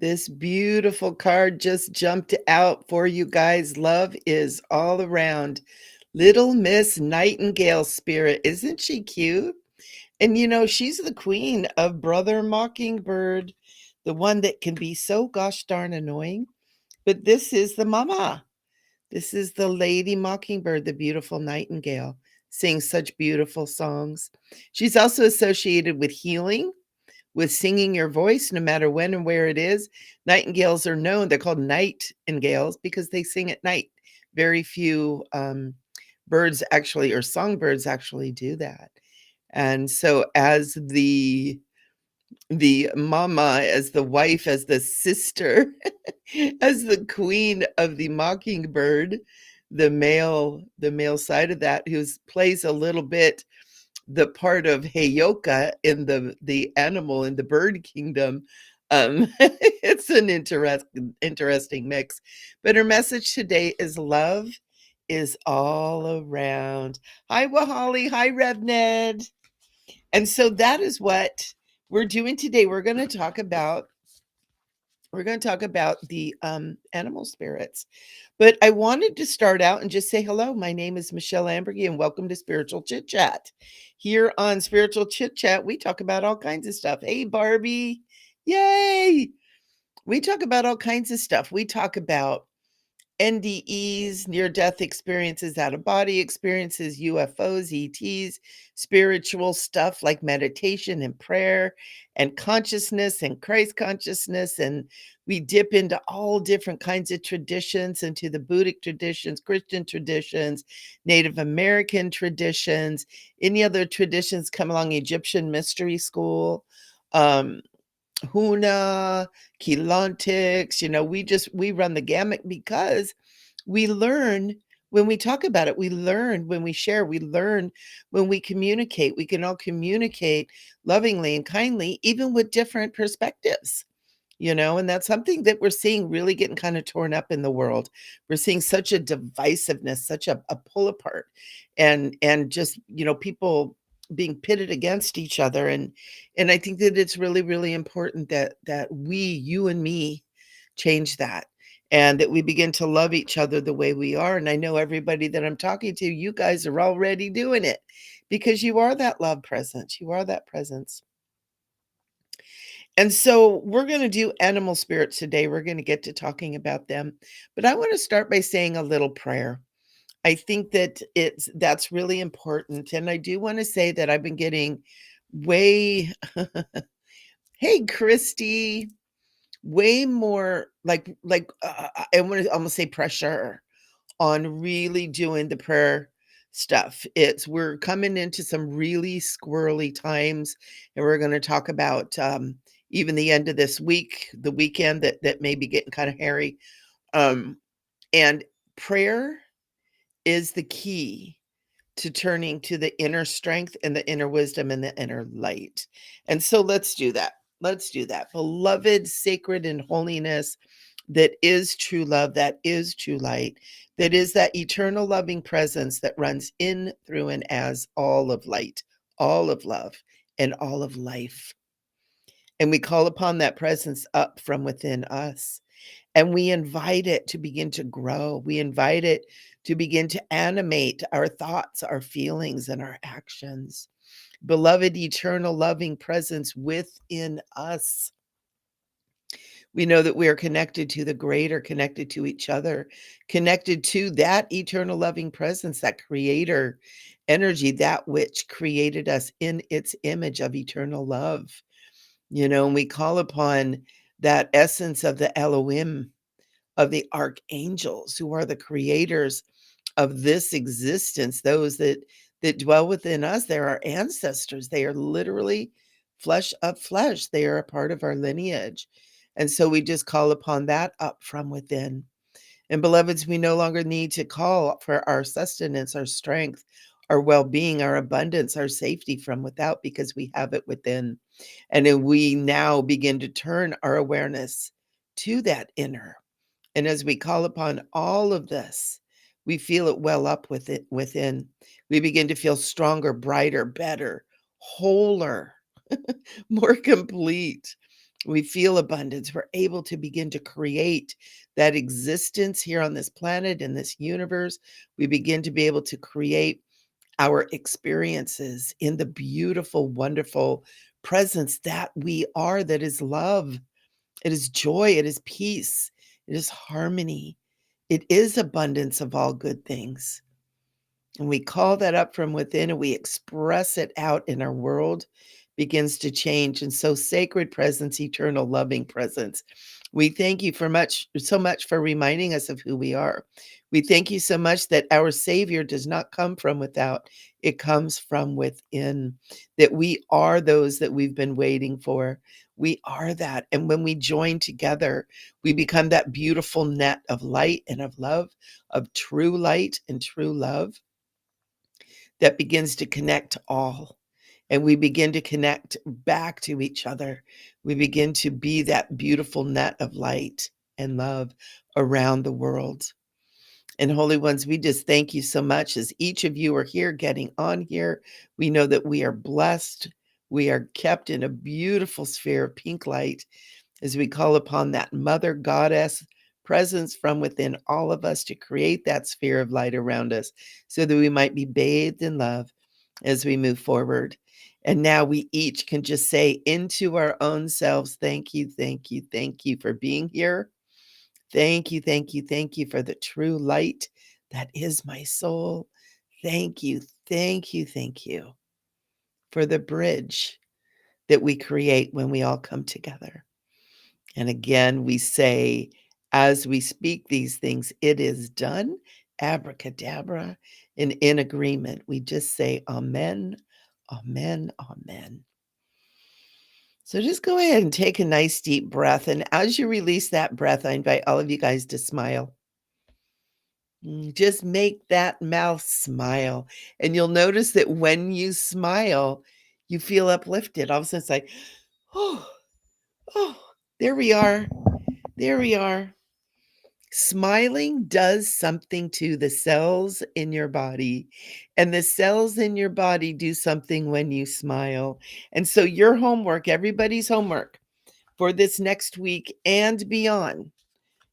This beautiful card just jumped out for you guys. Love is all around. Little Miss Nightingale spirit. Isn't she cute? And she's the queen of Brother Mockingbird, the one that can be so gosh darn annoying. But this is the mama. This is the Lady Mockingbird, the beautiful nightingale, sings such beautiful songs. She's also associated with healing, with singing your voice, no matter when and where it is. Nightingales are known, they're called nightingales because they sing at night. Very few birds actually, or songbirds actually do that. And so as the mama, as the wife, as the sister, as the queen of the mockingbird, the male side of that, who plays a little bit the part of Heyoka in the animal in the bird kingdom. It's an interesting mix. But her message today is love is all around. Hi, Wahali. Hi, Revned. And so that is what we're doing today. We're going to talk about the animal spirits. But I wanted to start out and just say hello. My name is Michele Amburgey, and welcome to Spiritual Chit Chat. Here on Spiritual Chit Chat, we talk about all kinds of stuff. Hey, Barbie. Yay. We talk about all kinds of stuff. We talk about NDEs, near-death experiences, out-of-body experiences, UFOs, ETs, spiritual stuff like meditation and prayer and consciousness and Christ consciousness. And we dip into all different kinds of traditions, into the Buddhic traditions, Christian traditions, Native American traditions, any other traditions come along, Egyptian mystery school, Huna, Keylontics, we run the gamut because we learn when we talk about it, we learn when we share, we learn when we communicate. We can all communicate lovingly and kindly, even with different perspectives. And that's something that we're seeing really getting kind of torn up in the world. We're seeing such a divisiveness, such a pull apart, and just people being pitted against each other. And I think that it's really, really important that we, you and me, change that, and that we begin to love each other the way we are. And I know everybody that I'm talking to, you guys are already doing it, because you are that love presence. You are that presence. And so we're going to do animal spirits today. We're going to get to talking about them. But I want to start by saying a little prayer. I think that that's really important. And I do want to say that I've been getting way hey Christy, way more I want to almost say pressure on really doing the prayer stuff. We're coming into some really squirrely times, and we're going to talk about even the end of this week, the weekend that may be getting kind of hairy. And prayer is the key to turning to the inner strength and the inner wisdom and the inner light. And so let's do that. Let's do that. Beloved, sacred, and holiness, that is true love, that is true light, that is that eternal loving presence that runs in, through, and as all of light, all of love, and all of life. And we call upon that presence up from within us. And we invite it to begin to grow. We invite it to begin to animate our thoughts, our feelings, and our actions. Beloved, eternal, loving presence within us. We know that we are connected to the greater, connected to each other, connected to that eternal, loving presence, that creator energy, that which created us in its image of eternal love. And we call upon that essence of the Elohim, of the archangels, who are the creators of this existence, those that dwell within us. They're our ancestors. They are literally flesh of flesh. They are a part of our lineage. And so we just call upon that up from within. And beloveds, we no longer need to call for our sustenance, our strength, our well-being, our abundance, our safety from without, because we have it within. And then we now begin to turn our awareness to that inner. And as we call upon all of this, we feel it well up within. We begin to feel stronger, brighter, better, wholer, more complete. We feel abundance. We're able to begin to create that existence here on this planet, in this universe. We begin to be able to create our experiences in the beautiful, wonderful presence that we are, that is love, it is joy, it is peace, it is harmony, it is abundance of all good things. And we call that up from within and we express it out in our world, begins to change. And so, sacred presence, eternal loving presence, we thank you so much for reminding us of who we are. We thank you so much that our Savior does not come from without, it comes from within, that we are those that we've been waiting for. We are that. And when we join together, we become that beautiful net of light and of love, of true light and true love that begins to connect to all. And we begin to connect back to each other. We begin to be that beautiful net of light and love around the world. And Holy Ones, we just thank you so much as each of you are here, getting on here. We know that we are blessed. We are kept in a beautiful sphere of pink light as we call upon that Mother Goddess presence from within all of us to create that sphere of light around us so that we might be bathed in love as we move forward. And now we each can just say into our own selves, thank you, thank you, thank you for being here. Thank you, thank you, thank you for the true light that is my soul. Thank you, thank you, thank you for the bridge that we create when we all come together. And again, we say, as we speak these things, it is done, abracadabra, and in agreement. We just say, Amen, Amen, Amen. So just go ahead and take a nice deep breath. And as you release that breath, I invite all of you guys to smile. Just make that mouth smile. And you'll notice that when you smile, you feel uplifted. All of a sudden, it's like, oh, oh, there we are. There we are. Smiling does something to the cells in your body, and the cells in your body do something when you smile. And so your homework, everybody's homework for this next week and beyond,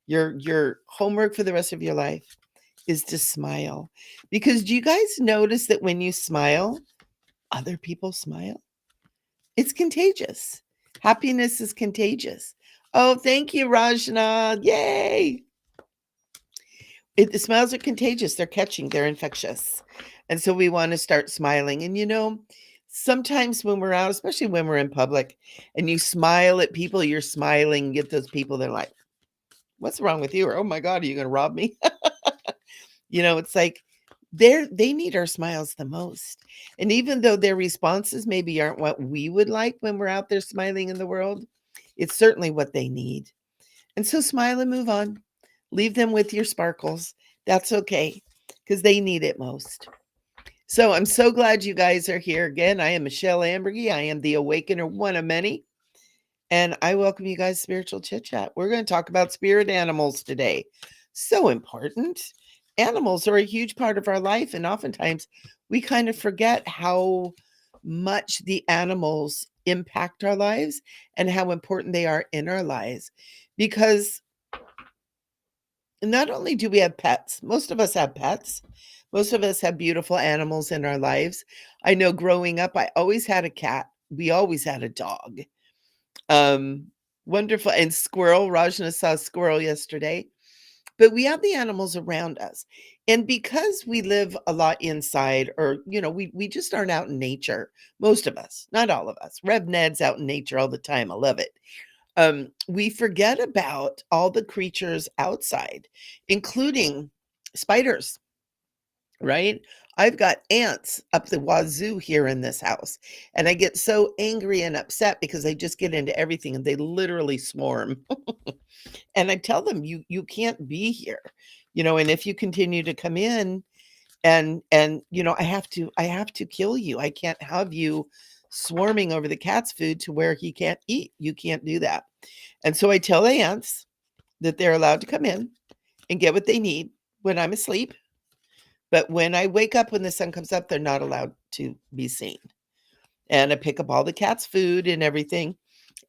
your homework for the rest of your life is to smile. Because do you guys notice that when you smile, other people smile? It's contagious. Happiness is contagious. Oh, thank you, Rajna. Yay. The smiles are contagious. They're catching, they're infectious. And so we want to start smiling. And sometimes when we're out, especially when we're in public, and you smile at people, you're smiling, get those people, they're like, what's wrong with you? Or, oh my God, are you going to rob me? It's like they need our smiles the most. And even though their responses maybe aren't what we would like when we're out there smiling in the world, it's certainly what they need. And so smile and move on. Leave them with your sparkles. That's okay, because they need it most. So I'm so glad you guys are here again. I am Michele Amburgey. I am the Awakener, one of many. And I welcome you guys to Spiritual Chit Chat. We're going to talk about spirit animals today. So important. Animals are a huge part of our life. And oftentimes we kind of forget how much the animals impact our lives and how important they are in our lives. Because not only do we have pets, most of us have pets. Most of us have beautiful animals in our lives. I know growing up, I always had a cat. We always had a dog. Wonderful. And squirrel. Rajna saw a squirrel yesterday. But we have the animals around us. And because we live a lot inside, or, we just aren't out in nature. Most of us, not all of us. Rev Ned's out in nature all the time. I love it. We forget about all the creatures outside, including spiders, right? I've got ants up the wazoo here in this house, and I get so angry and upset because they just get into everything and they literally swarm. And I tell them, you can't be here, and if you continue to come in and I have to kill you. I can't have you swarming over the cat's food to where he can't eat. You can't do that. And so I tell the ants that they're allowed to come in and get what they need when I'm asleep. But when I wake up, when the sun comes up, they're not allowed to be seen. And I pick up all the cat's food and everything.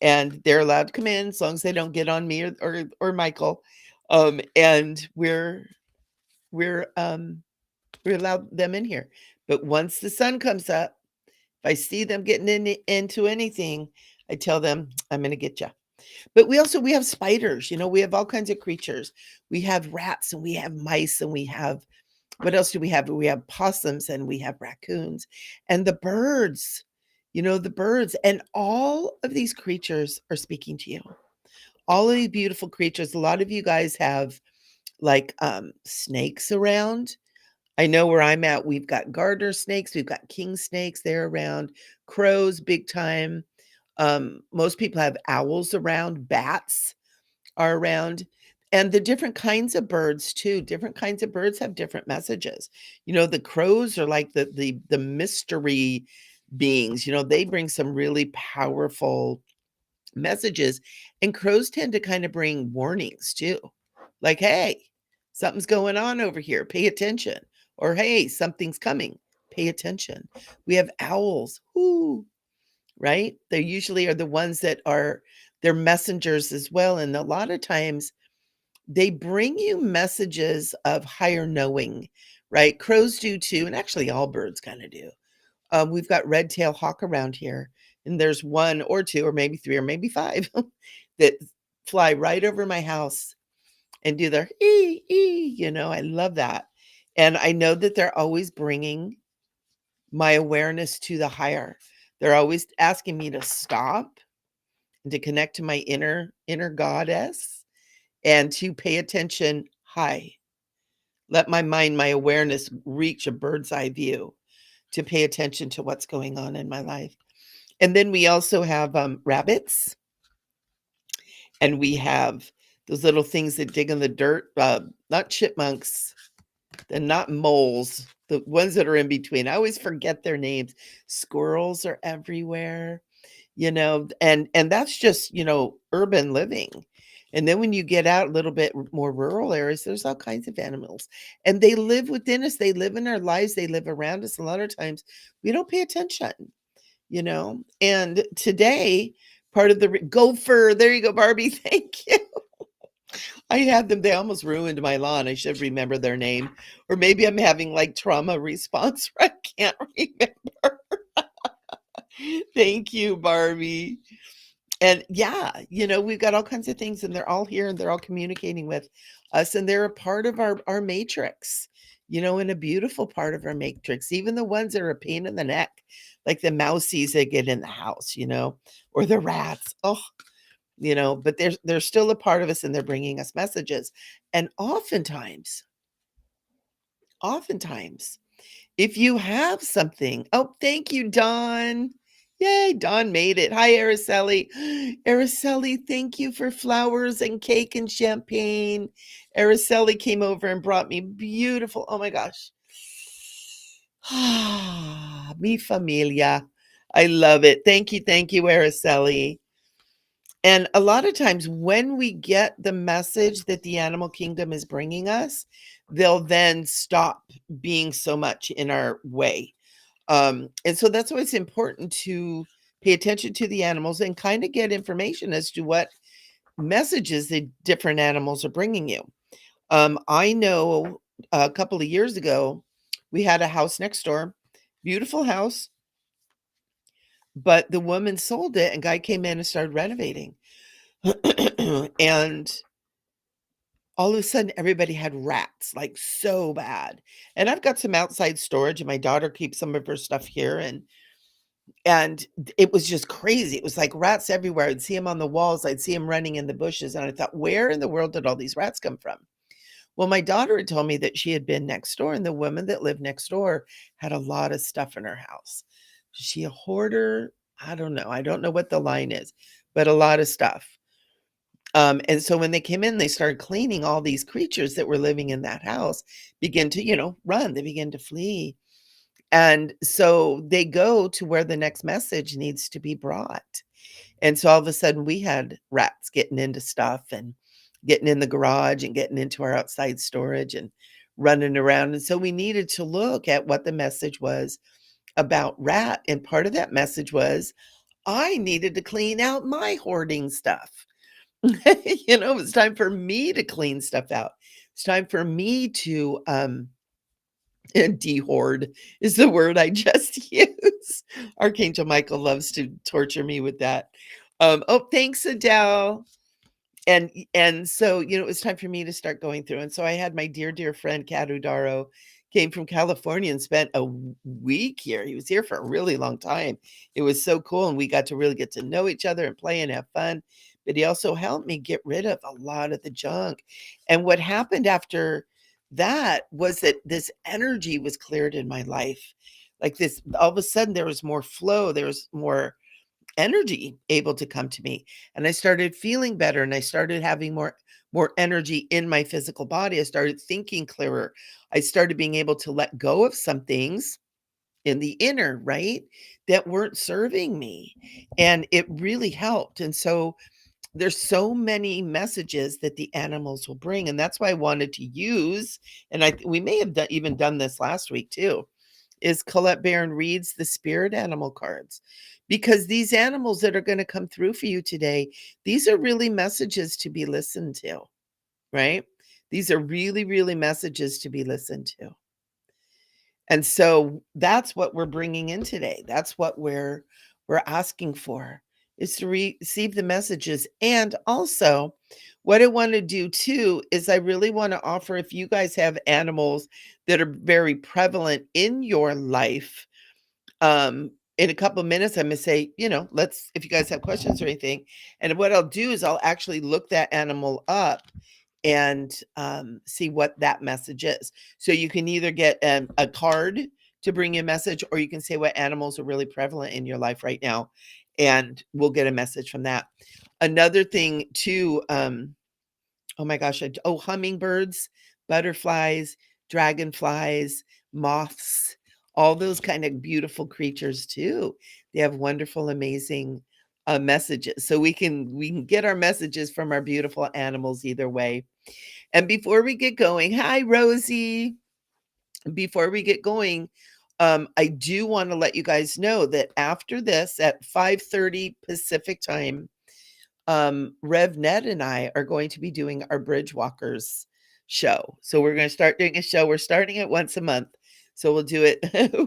and they're allowed to come in as long as they don't get on me or Michael. And we allow them in here. But once the sun comes up, if I see them getting into anything, I tell them, I'm going to get you. But we have spiders, we have all kinds of creatures. We have rats and we have mice and we have, what else do we have? We have possums and we have raccoons and the birds, the birds, and all of these creatures are speaking to you. All of these beautiful creatures. A lot of you guys have like snakes around. I know where I'm at, we've got garter snakes, we've got king snakes, they're around, crows, big time. Most people have owls around, bats are around, and the different kinds of birds too. Different kinds of birds have different messages. The crows are like the mystery beings. They bring some really powerful messages, and crows tend to kind of bring warnings too. Like, hey, something's going on over here. Pay attention. Or hey, something's coming. Pay attention. We have owls. Whoo, right? They usually are the ones that are they're messengers as well. And a lot of times they bring you messages of higher knowing, right? Crows do too, and actually all birds kind of do. We've got red-tailed hawk around here, and there's one or two or maybe three or maybe five that fly right over my house and do their I love that. And I know that they're always bringing my awareness to the higher. They're always asking me to stop and to connect to my inner goddess and to pay attention high. Let my mind, my awareness reach a bird's eye view to pay attention to what's going on in my life. And then we also have rabbits, and we have those little things that dig in the dirt, not chipmunks, and not moles, the ones that are in between. I always forget their names. Squirrels are everywhere, and that's just, urban living. And then when you get out a little bit more rural areas, there's all kinds of animals. And they live within us. They live in our lives. They live around us. A lot of times we don't pay attention, And today, part of the gopher, there you go, Barbie. Thank you. I had them. They almost ruined my lawn. I should remember their name. Or maybe I'm having like trauma response where I can't remember. Thank you, Barbie. And yeah, we've got all kinds of things, and they're all here and they're all communicating with us, and they're a part of our matrix, and a beautiful part of our matrix, even the ones that are a pain in the neck, like the mousies that get in the house, or the rats. Oh, but they're still a part of us, and they're bringing us messages. And oftentimes, if you have something, oh, thank you, Dawn. Yay, Dawn made it. Hi, Araceli. Araceli, thank you for flowers and cake and champagne. Araceli came over and brought me beautiful, oh my gosh. Mi familia. I love it. Thank you, Araceli. And a lot of times when we get the message that the animal kingdom is bringing us, they'll then stop being so much in our way. And so that's why it's important to pay attention to the animals and kind of get information as to what messages the different animals are bringing you. I know a couple of years ago, we had a house next door, beautiful house, but the woman sold it and guy came in and started renovating. And all of a sudden, everybody had rats, like so bad. And I've got some outside storage, and my daughter keeps some of her stuff here, and it was just crazy. It was like rats everywhere. I'd see them on the walls. I'd see them running in the bushes. And I thought, where in the world did all these rats come from? Well, my daughter had told me that she had been next door, and the woman that lived next door had a lot of stuff in her house. Is she a hoarder? I don't know. I don't know what the line is, but a lot of stuff. And so when they came in, they started cleaning. All these creatures that were living in that house begin to, run. They begin to flee. And so they go to where the next message needs to be brought. And so all of a sudden we had rats getting into stuff and getting in the garage and getting into our outside storage and running around. And so we needed to look at what the message was about rat. And part of that message was, I needed to clean out my hoarding stuff. It's time for me to clean stuff out. It's time for me to de-hoard is the word I just used. Archangel Michael loves to torture me with that. Oh, thanks, Adele. And so, it was time for me to start going through. And so I had my dear friend Kat Udaro came from California and spent a week here. He was here for a really long time. It was so cool. And we got to really get to know each other and play and have fun. But he also helped me get rid of a lot of the junk. And what happened after that was that this energy was cleared in my life. Like this, all of a sudden there was more flow. There was more energy able to come to me, and I started feeling better, and I started having more energy in my physical body. I started thinking clearer. I started being able to let go of some things in the inner, right, that weren't serving me, and it really helped. And so there's so many messages that the animals will bring, and that's why I wanted to use, and we may have even done this last week too, is Colette Baron reads the spirit animal cards, because these animals that are going to come through for you today, these are really messages to be listened to, right? These are really, really messages to be listened to. And so that's what we're bringing in today. That's what we're asking for, is to receive the messages. And also, what I want to do too is I really want to offer, if you guys have animals that are very prevalent in your life, in a couple of minutes, I'm going to say, let's, if you guys have questions or anything. And what I'll do is I'll actually look that animal up and see what that message is. So you can either get a card to bring you a message, or you can say what animals are really prevalent in your life right now, and we'll get a message from that. Another thing too, oh my gosh, hummingbirds, butterflies, dragonflies, moths, all those kind of beautiful creatures too. They have wonderful, amazing messages. So we can get our messages from our beautiful animals either way. And before we get going, hi Rosie. Before we get going, I do want to let you guys know that after this at 5:30 Pacific time, Rev Ned and I are going to be doing our Bridge Walkers show. So we're going to start doing a show. We're starting it once a month. So we'll do it.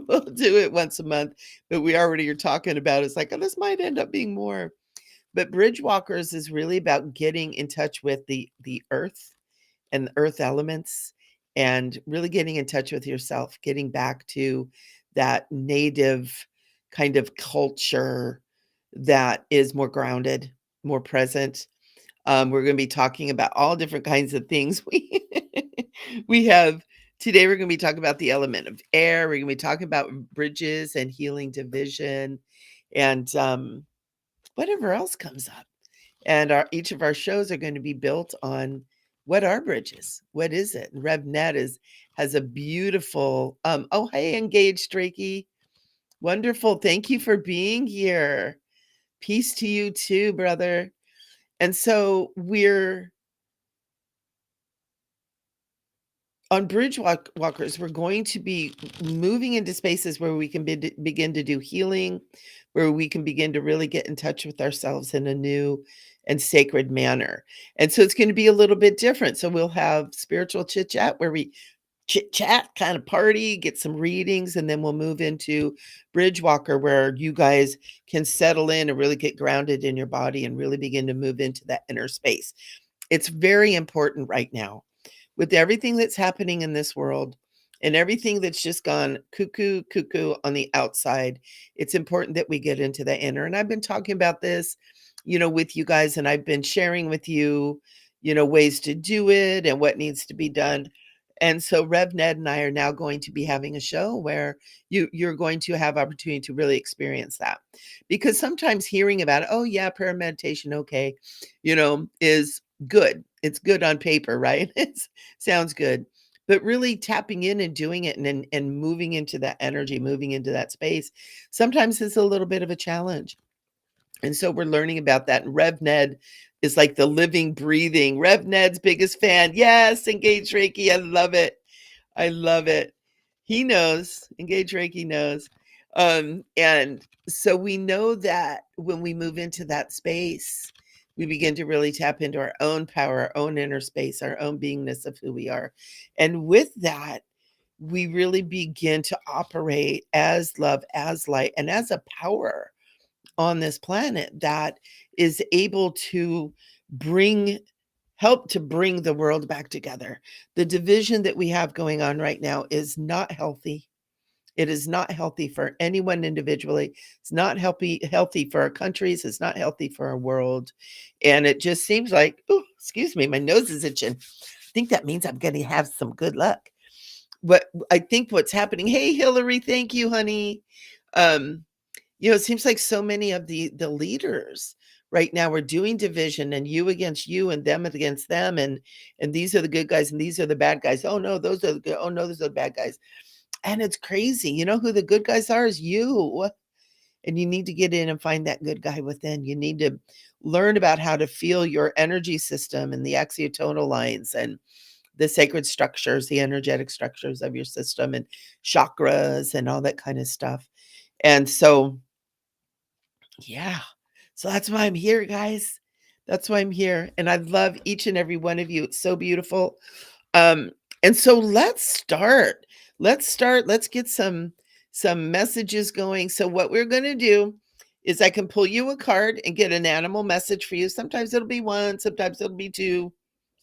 We'll do it once a month. But we already are talking about it's like, oh, this might end up being more. But Bridge Walkers is really about getting in touch with the earth and the earth elements, and really getting in touch with yourself, getting back to that native kind of culture that is more grounded, more present. We're going to be talking about all different kinds of things. We have today. We're going to be talking about the element of air. We're going to be talking about bridges and healing division, and whatever else comes up. And each of our shows are going to be built on what are bridges? What is it? And Rev Net has a beautiful, oh, hey, engaged Reiki. Wonderful. Thank you for being here. Peace to you too, brother. And so we're on Bridge Walkers, we're going to be moving into spaces where we can begin to do healing, where we can begin to really get in touch with ourselves in a new and sacred manner. And so it's going to be a little bit different. So we'll have spiritual chit chat where we chit chat, kind of party, get some readings, and then we'll move into Bridge Walker, where you guys can settle in and really get grounded in your body and really begin to move into that inner space. It's very important right now with everything that's happening in this world and everything that's just gone cuckoo on the outside. It's important that we get into the inner. And I've been talking about this, with you guys, and I've been sharing with you, ways to do it and what needs to be done. And so Rev Ned and I are now going to be having a show where you're going to have opportunity to really experience that. Because sometimes hearing about it, oh yeah, prayer meditation, okay, is good. It's good on paper, right? It sounds good. But really tapping in and doing it and moving into that energy, moving into that space, sometimes is a little bit of a challenge. And so we're learning about that. And Rev Ned is like the living, breathing. Rev Ned's biggest fan. Yes, Engage Reiki. I love it. I love it. He knows. Engage Reiki knows. And so we know that when we move into that space, we begin to really tap into our own power, our own inner space, our own beingness of who we are. And with that, we really begin to operate as love, as light, and as a power on this planet that is able to bring help to bring the world back together. The division that we have going on right now is not healthy. It is not healthy for anyone individually. It's not healthy for our countries. It's not healthy for our world. And it just seems like, oh, excuse me, my nose is itching. I think that means I'm going to have some good luck. But I think what's happening, hey, Hillary, thank you, honey. Um, it seems like so many of the leaders right now are doing division, and you against you and them against them, and these are the good guys and these are the bad guys. Oh no, those are the good. Oh no, those are the bad guys. And it's crazy. You know who the good guys are is you. And you need to get in and find that good guy within. You need to learn about how to feel your energy system and the axiotonal lines and the sacred structures, the energetic structures of your system and chakras and all that kind of stuff. And so, yeah. So that's why I'm here, guys. That's why I'm here. And I love each and every one of you. It's so beautiful. Um, and so let's start. Let's start. Let's get some messages going. So what we're going to do is I can pull you a card and get an animal message for you. Sometimes it'll be one, sometimes it'll be two,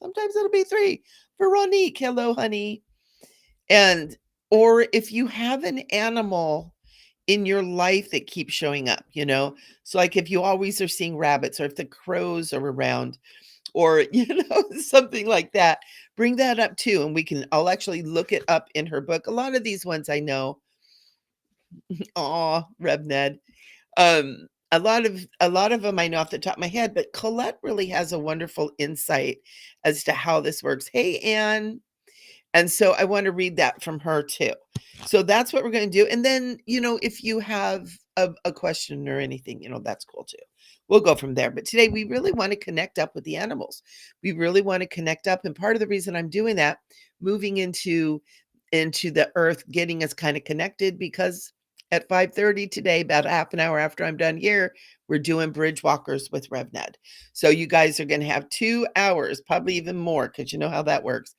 sometimes it'll be three. Veronique, hello, honey. And or if you have an animal in your life that keeps showing up. So like if you always are seeing rabbits or if the crows are around or something like that, bring that up too, and I'll actually look it up in her book. A lot of these ones I know. Aw, Rev Ned. A lot of them I know off the top of my head, but Colette really has a wonderful insight as to how this works. Hey, Anne. And so I want to read that from her too. So that's what we're going to do. And then, if you have a question or anything, that's cool too. We'll go from there. But today we really want to connect up with the animals. We really want to connect up. And part of the reason I'm doing that, moving into the earth, getting us kind of connected, because at 5:30 today, about half an hour after I'm done here, we're doing bridge walkers with RevNet. So you guys are going to have 2 hours, probably even more, because you know how that works,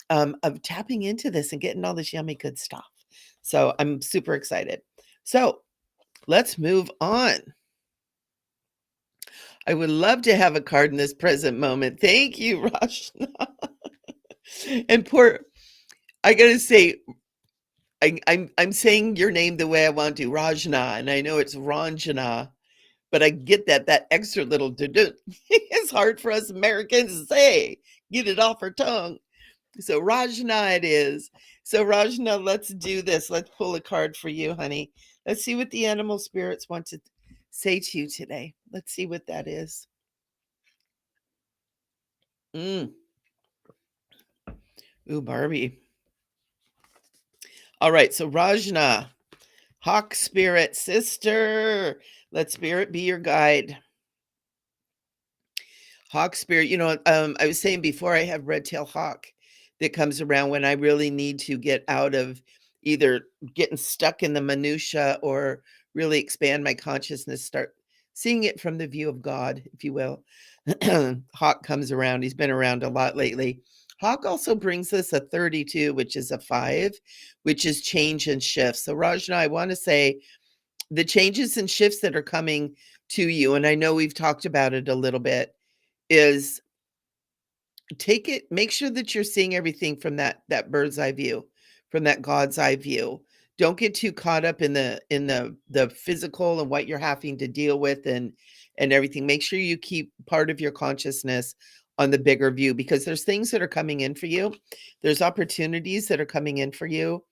of tapping into this and getting all this yummy good stuff. So I'm super excited. So let's move on. I would love to have a card in this present moment. Thank you, Rashna. And I gotta say, I'm saying your name the way I want to, Rajna, and I know it's Ranjana, but I get that extra little it's hard for us Americans to say. Get it off our tongue. So Rajna it is. So Rajna, let's do this. Let's pull a card for you, honey. Let's see what the animal spirits want to say to you today. Let's see what that is. Mm. Ooh, Barbie. All right, so Rajna, Hawk Spirit Sister. Let Spirit be your guide. Hawk Spirit, I was saying before, I have red tail hawk that comes around when I really need to get out of either getting stuck in the minutia or really expand my consciousness, start seeing it from the view of God, if you will. Hawk comes around. He's been around a lot lately. Hawk also brings us a 32, which is a 5, which is change and shift. So Rajna, I want to say the changes and shifts that are coming to you, and I know we've talked about it a little bit, is make sure that you're seeing everything from that bird's eye view, from that God's eye view. Don't get too caught up in the physical and what you're having to deal with and everything. Make sure you keep part of your consciousness on the bigger view, because there's things that are coming in for you. There's opportunities that are coming in for you,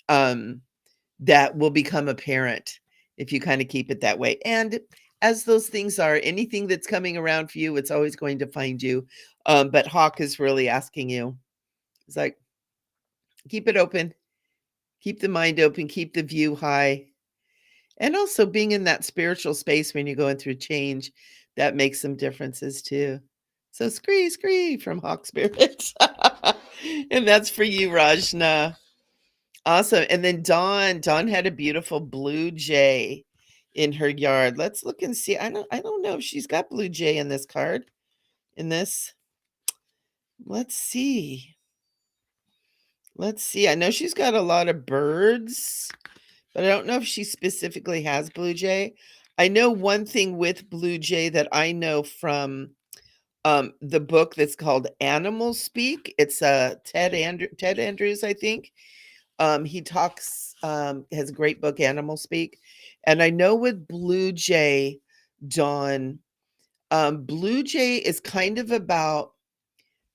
that will become apparent if you kind of keep it that way. And as those things are, anything that's coming around for you, it's always going to find you. But Hawk is really asking you, it's like, keep it open, keep the mind open, keep the view high. And also being in that spiritual space when you're going through change, that makes some differences too. So scree from Hawk Spirit. And that's for you, Rajna. Awesome. And then Dawn had a beautiful blue jay in her yard. Let's look and see. I don't know if she's got blue jay in this card. In this, let's see. Let's see. I know she's got a lot of birds, but I don't know if she specifically has blue jay. I know one thing with blue jay that I know from the book that's called Animal Speak. It's Ted Andrews, I think. He talks, has a great book, Animal Speak. And I know with Blue Jay, Dawn, Blue Jay is kind of about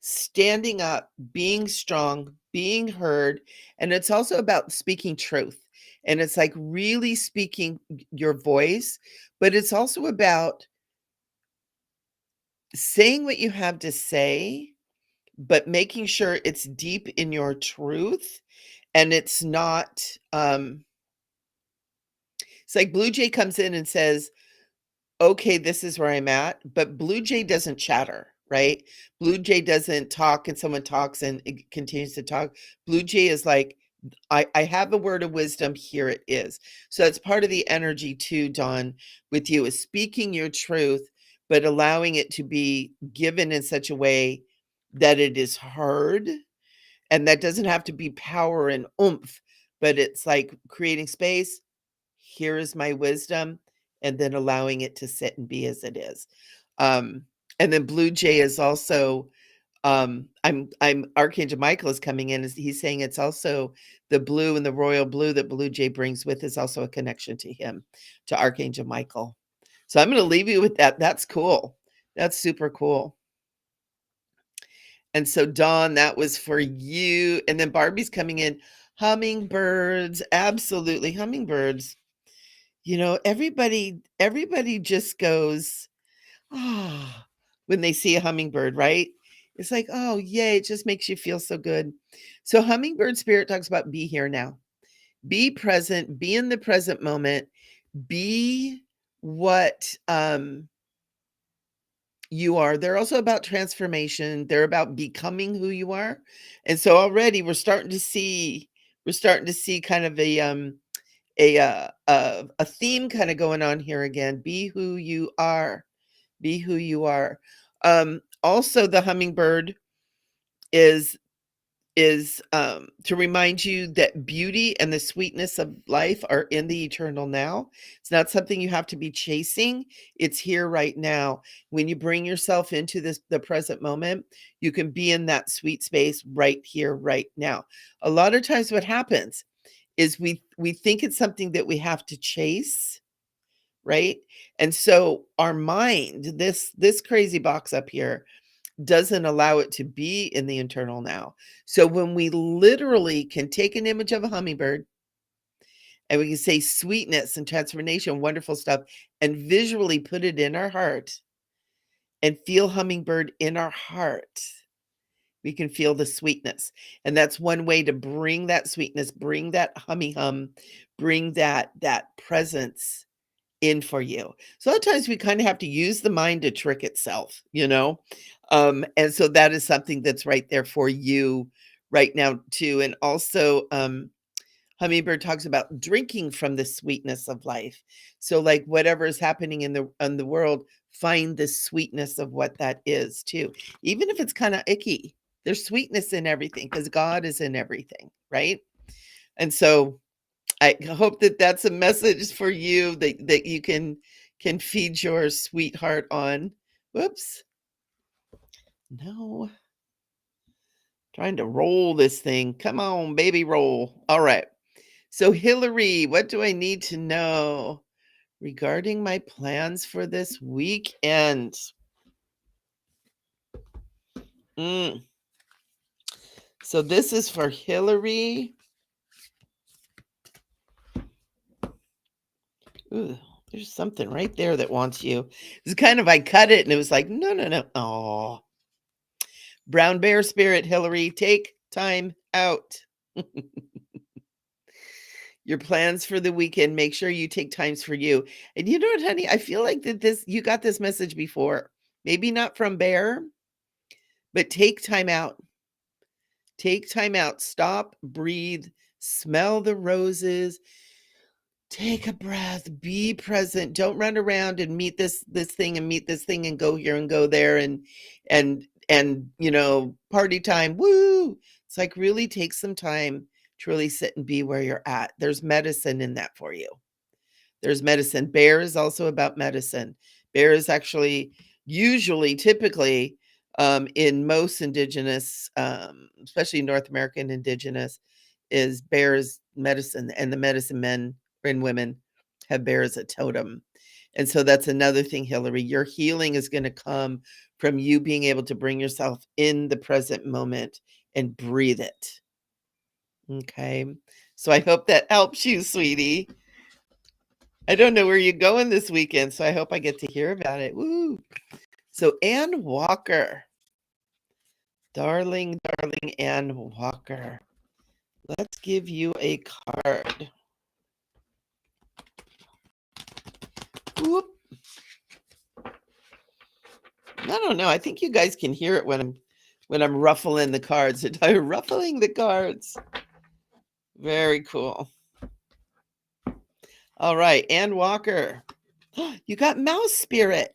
standing up, being strong, being heard. And it's also about speaking truth. And it's like really speaking your voice, but it's also about saying what you have to say, but making sure it's deep in your truth and it's not it's like Blue Jay comes in and says, okay, this is where I'm at, but Blue Jay doesn't chatter, right? Blue Jay doesn't talk and someone talks and it continues to talk. Blue Jay is like, I have a word of wisdom, here it is. So it's part of the energy too, Dawn, with you is speaking your truth, but allowing it to be given in such a way that it is heard. And that doesn't have to be power and oomph, but it's like creating space. Here is my wisdom, and then allowing it to sit and be as it is. Um, and then Blue Jay is also, I'm Archangel Michael is coming in. He's saying it's also the blue and the royal blue that Blue Jay brings with is also a connection to him, to Archangel Michael. So I'm going to leave you with that. That's cool. That's super cool. And so, Dawn, that was for you. And then Barbie's coming in. Hummingbirds, absolutely. Hummingbirds. Everybody just goes, ah, when they see a hummingbird, right? It's like, oh, yay. It just makes you feel so good. So, hummingbird spirit talks about be here now, be present, be in the present moment, be what you are. They're also about transformation. They're about becoming who you are. And so already we're starting to see kind of a theme kind of going on here again. Be who you are. Be who you are. Also the hummingbird is to remind you that beauty and the sweetness of life are in the eternal now. It's not something you have to be chasing. It's here right now. When you bring yourself into the present moment, you can be in that sweet space right here, right now. A lot of times what happens is we think it's something that we have to chase, right? And so our mind, this crazy box up here, doesn't allow it to be in the internal now. So when we literally can take an image of a hummingbird and we can say sweetness and transformation, wonderful stuff, and visually put it in our heart and feel hummingbird in our heart, we can feel the sweetness. And that's one way to bring that sweetness, bring that hummy hum, bring that presence in for you. So a lot of times we kind of have to use the mind to trick itself. And so that is something that's right there for you right now too. And also Hummingbird talks about drinking from the sweetness of life. So like whatever is happening in the world, find the sweetness of what that is too. Even if it's kind of icky, there's sweetness in everything because God is in everything, right? And so I hope that that's a message for you that you can feed your sweetheart on. Whoops. No. Trying to roll this thing. Come on, baby, roll. All right. So Hillary, what do I need to know regarding my plans for this weekend? Mm. So this is for Hillary. Ooh, there's something right there that wants you. It's kind of, I cut it and it was like, no, no, no. Oh, brown bear spirit, Hillary, take time out. Your plans for the weekend, make sure you take times for you. And you know what, honey? I feel like that you got this message before. Maybe not from Bear, but take time out. Take time out. Stop, breathe, Smell the roses. Take a breath, be present. Don't run around and meet this thing and meet this thing and go here and go there and party time. Woo! It's like really take some time to really sit and be where you're at. There's medicine in that for you. There's medicine. Bear is also about medicine. Bear is actually usually, typically, in most indigenous, especially North American indigenous, is bear is medicine, and the medicine men and women have bear as a totem. And so that's another thing, Hillary. Your healing is going to come from you being able to bring yourself in the present moment and breathe it. Okay. So I hope that helps you, sweetie. I don't know where you're going this weekend, so I hope I get to hear about it. Woo! So Ann Walker. Darling, darling Ann Walker. Let's give you a card. Whoop. I don't know. I think you guys can hear it when I'm ruffling the cards. I'm ruffling the cards. Very cool. All right, Ann Walker. You got mouse spirit.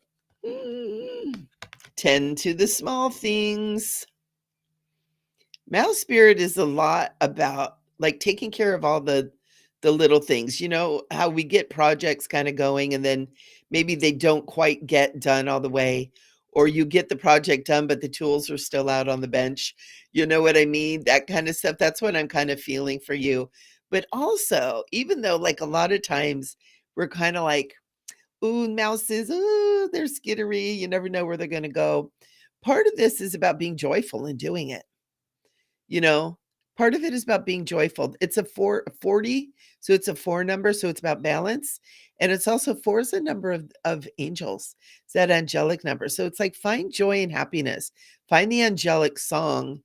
Tend to the small things. Mouse spirit is a lot about like taking care of all the little things. You know how we get projects kind of going and then maybe they don't quite get done all the way, or you get the project done but the tools are still out on the bench. You know what I mean? That kind of stuff. That's what I'm kind of feeling for you. But also, even though like a lot of times we're kind of like, ooh, mouses, ooh, they're skittery. You never know where they're going to go. Part of this is about being joyful and doing it. You know, part of it is about being joyful. It's a 40, so it's a 4 number, so it's about balance. And it's also 4 is a number of angels. It's that angelic number. So it's like find joy and happiness. Find the angelic song,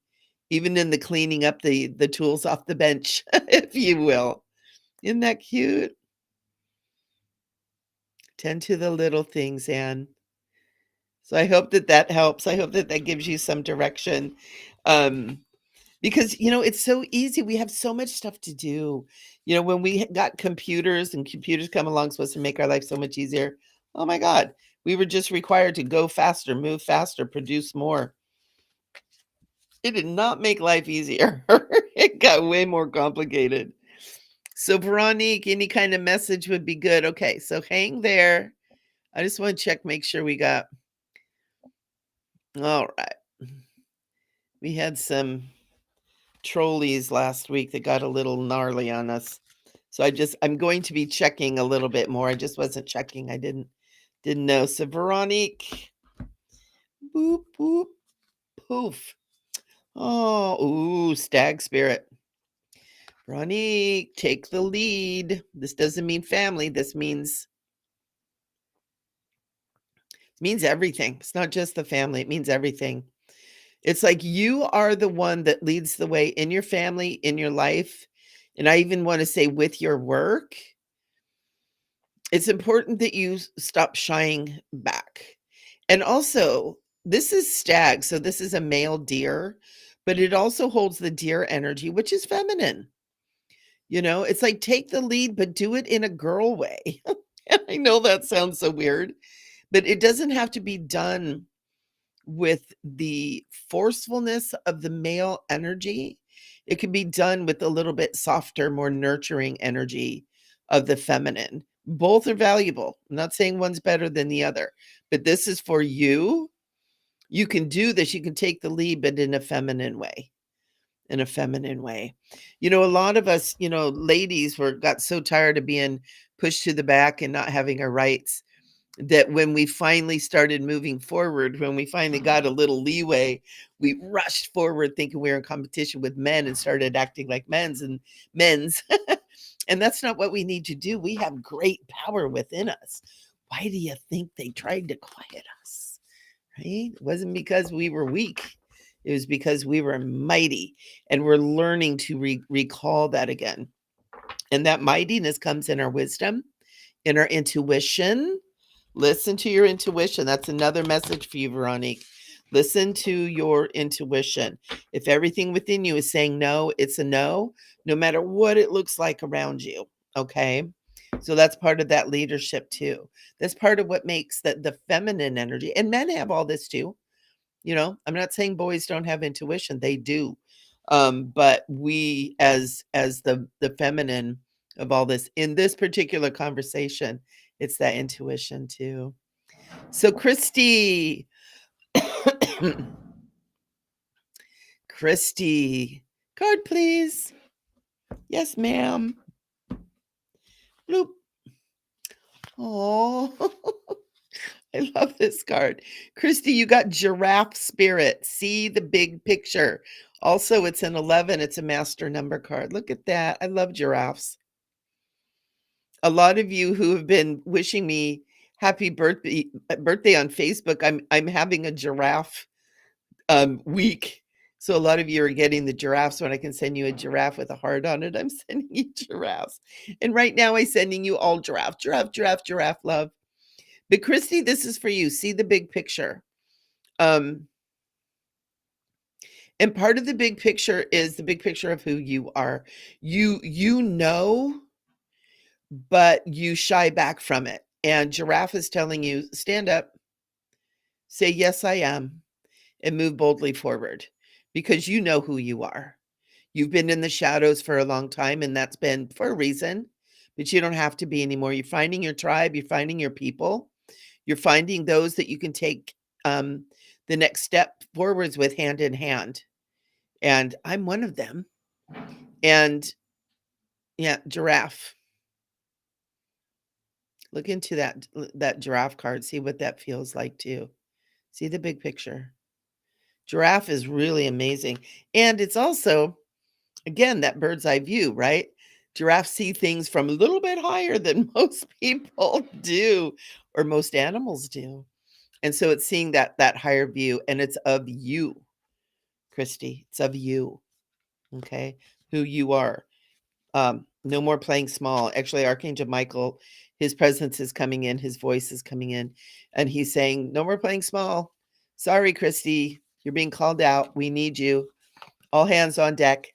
even in the cleaning up the tools off the bench, if you will. Isn't that cute? Tend to the little things, Anne. So I hope that helps. I hope that gives you some direction. Because, it's so easy. We have so much stuff to do. When we got computers and computers come along, supposed to make our life so much easier. Oh my God. We were just required to go faster, move faster, produce more. It did not make life easier. It got way more complicated. So Veronique, any kind of message would be good. Okay, so hang there. I just want to check, make sure we got. All right. We had some trolleys last week that got a little gnarly on us. So I'm going to be checking a little bit more. I just wasn't checking. I didn't know. So Veronique, boop, boop, poof. Oh, ooh, stag spirit. Veronique, take the lead. This doesn't mean family. This means everything. It's not just the family. It means everything. It's like you are the one that leads the way in your family, in your life. And I even want to say with your work. It's important that you stop shying back. And also, this is stag, so this is a male deer, but it also holds the deer energy, which is feminine. It's like take the lead, but do it in a girl way. And I know that sounds so weird, but it doesn't have to be done with the forcefulness of the male energy. It can be done with a little bit softer, more nurturing energy of the feminine. Both are valuable. I'm not saying one's better than the other, but this is for you. You can do this. You can take the lead, but in a feminine way. In a feminine way. A lot of us, ladies got so tired of being pushed to the back and not having our rights that when we finally started moving forward, when we finally got a little leeway, we rushed forward thinking we were in competition with men and started acting like men's. And that's not what we need to do. We have great power within us. Why do you think they tried to quiet us? Right? It wasn't because we were weak. It was because we were mighty, and we're learning to recall that again. And that mightiness comes in our wisdom, in our intuition. Listen to your intuition. That's another message for you, Veronique. Listen to your intuition. If everything within you is saying no, it's a no, no matter what it looks like around you. Okay. So that's part of that leadership too. That's part of what makes the feminine energy, and men have all this too. I'm not saying boys don't have intuition. They do. But we as the feminine of all this in this particular conversation, it's that intuition too. So Christy, Christy, card please. Yes, ma'am. Bloop. Oh, I love this card. Christy, you got giraffe spirit. See the big picture. Also, it's an 11. It's a master number card. Look at that. I love giraffes. A lot of you who have been wishing me happy birthday on Facebook, I'm having a giraffe week. So a lot of you are getting the giraffes. When I can send you a giraffe with a heart on it, I'm sending you giraffes. And right now I'm sending you all giraffe love. But Christy, this is for you. See the big picture. And part of the big picture is the big picture of who you are. You know, but you shy back from it. And giraffe is telling you, stand up, say, yes, I am, and move boldly forward because you know who you are. You've been in the shadows for a long time, and that's been for a reason, but you don't have to be anymore. You're finding your tribe, you're finding your people, you're finding those that you can take the next step forwards with hand in hand. And I'm one of them. And yeah, giraffe. Look into that giraffe card, see what that feels like too. See the big picture. Giraffe is really amazing. And it's also, again, that bird's eye view, right? Giraffes see things from a little bit higher than most people do, or most animals do. And so it's seeing that higher view, and it's of you, Christy. It's of you. Okay. Who you are. No more playing small. Actually, Archangel Michael, his presence is coming in, his voice is coming in, and he's saying, no more playing small. Sorry, Christy, you're being called out. We need you. All hands on deck.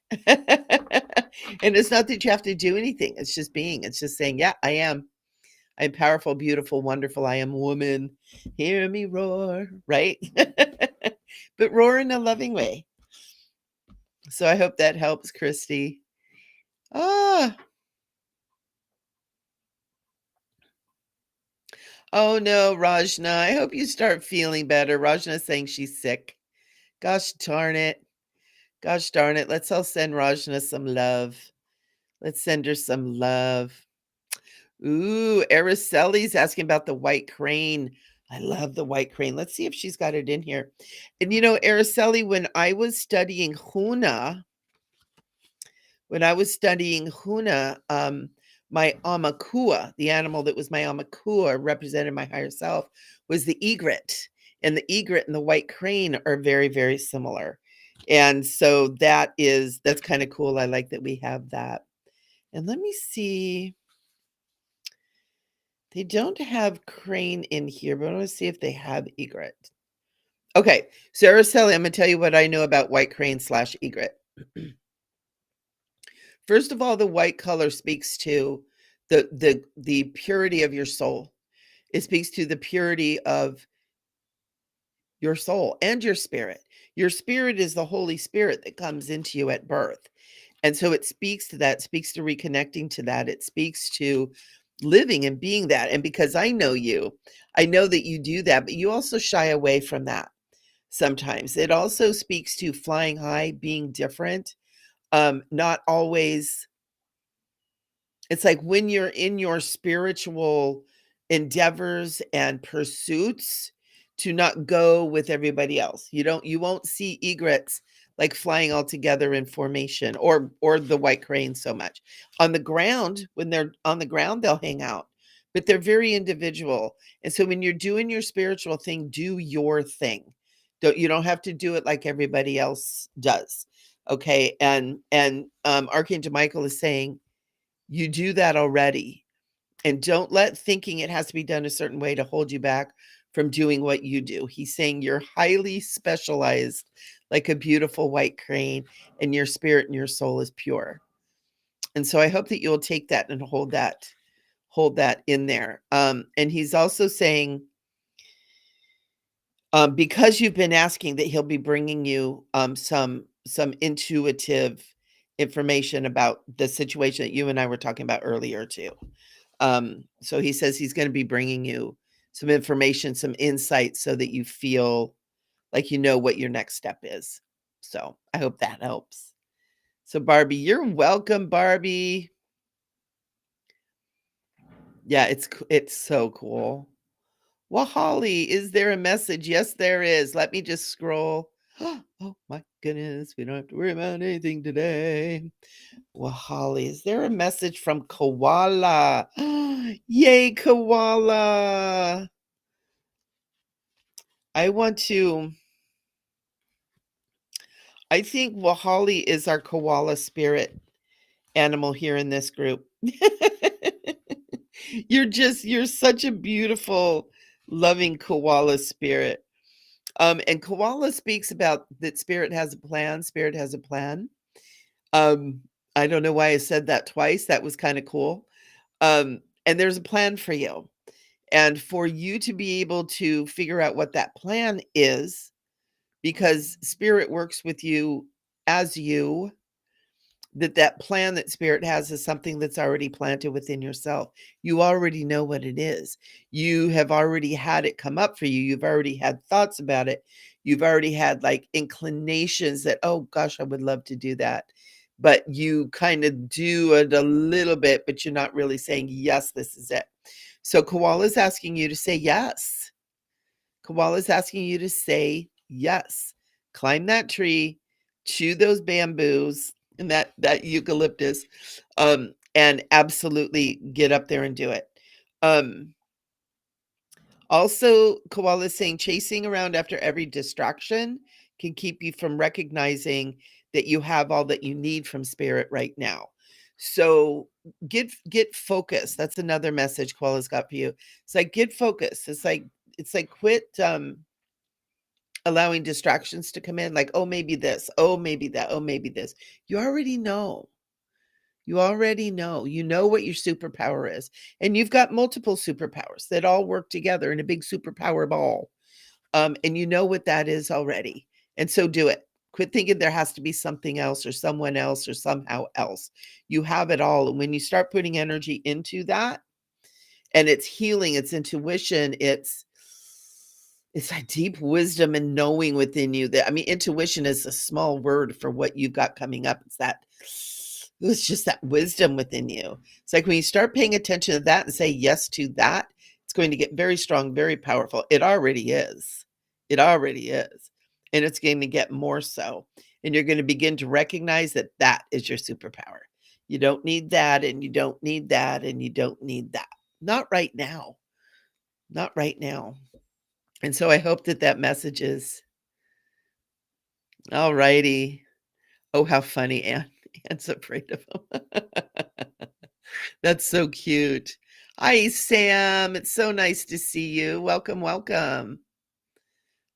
And it's not that you have to do anything. It's just being. It's just saying, yeah, I am. I'm powerful, beautiful, wonderful. I am woman. Hear me roar, right? But roar in a loving way. So I hope that helps, Christy. Ah. Oh no, Rajna. I hope you start feeling better. Rajna's saying she's sick. Gosh darn it. Gosh darn it. Let's all send Rajna some love. Let's send her some love. Ooh, Araceli's asking about the white crane. I love the white crane. Let's see if she's got it in here. And Araceli, when I was studying Huna, my Amakua, the animal that was my Amakua, represented my higher self, was the egret. And the egret and the white crane are very, very similar. And so that's kind of cool. I like that we have that. And let me see. They don't have crane in here, but I want to see if they have egret. Okay, so Araceli, I'm going to tell you what I know about white crane / egret. First of all, the white color speaks to the purity of your soul. It speaks to the purity of your soul and your spirit. Your spirit is the Holy Spirit that comes into you at birth. And so it speaks to that, speaks to reconnecting to that. It speaks to living and being that. And because I know you, I know that you do that, but you also shy away from that sometimes. It also speaks to flying high, being different, not always. It's like when you're in your spiritual endeavors and pursuits, to not go with everybody else. You won't see egrets like flying all together in formation, or the white crane so much. On the ground, when they're on the ground, they'll hang out, but they're very individual. And so when you're doing your spiritual thing, do your thing. You don't have to do it like everybody else does. Okay. And Archangel Michael is saying, you do that already. And don't let thinking it has to be done a certain way to hold you back from doing what you do. He's saying you're highly specialized, like a beautiful white crane, and your spirit and your soul is pure. And so I hope that you'll take that and hold that in there. And he's also saying, because you've been asking, that he'll be bringing you some intuitive information about the situation that you and I were talking about earlier too. So he says he's going to be bringing you some information, some insight, so that you feel like you know what your next step is. So I hope that helps. So Barbie, you're welcome, Barbie. Yeah, it's so cool. Well, Holly, is there a message? Yes, there is. Let me just scroll. Oh my goodness, we don't have to worry about anything today. Well, Holly, is there a message from Koala? Yay, Koala. I want to I think Wahali is our koala spirit animal here in this group. You're such a beautiful, loving koala spirit. And koala speaks about that spirit has a plan. Spirit has a plan. Um, I don't know why I said that twice. That was kind of cool. And there's a plan for you. And for you to be able to figure out what that plan is, because spirit works with you as you, that plan that spirit has is something that's already planted within yourself. You already know what it is. You have already had it come up for you. You've already had thoughts about it. You've already had like inclinations that, oh gosh, I would love to do that. But you kind of do it a little bit, but you're not really saying, yes, this is it. So Koala is asking you to say yes. Koala is asking you to say yes. Climb that tree, chew those bamboos and that eucalyptus, and absolutely get up there and do it. Um, Also, Koala is saying chasing around after every distraction can keep you from recognizing that you have all that you need from spirit right now. So get focused. That's another message Koala's got for you. It's like get focused. It's like quit allowing distractions to come in, like, oh, maybe this, oh, maybe that, oh, maybe this. You already know. You already know. You know what your superpower is. And you've got multiple superpowers that all work together in a big superpower ball. And you know what that is already. And so do it. Quit thinking there has to be something else or someone else or somehow else. You have it all. And when you start putting energy into that, and it's healing, it's intuition, it's that deep wisdom and knowing within you that, I mean, intuition is a small word for what you've got coming up. It's just that wisdom within you. It's like when you start paying attention to that and say yes to that, it's going to get very strong, very powerful. It already is. It already is. And it's going to get more so. And you're going to begin to recognize that that is your superpower. You don't need that, and you don't need that, and you don't need that. Not right now. Not right now. And so I hope that that message is all righty. Oh, how funny. Anne's afraid of him. That's so cute. Hi, Sam. It's so nice to see you. Welcome, welcome.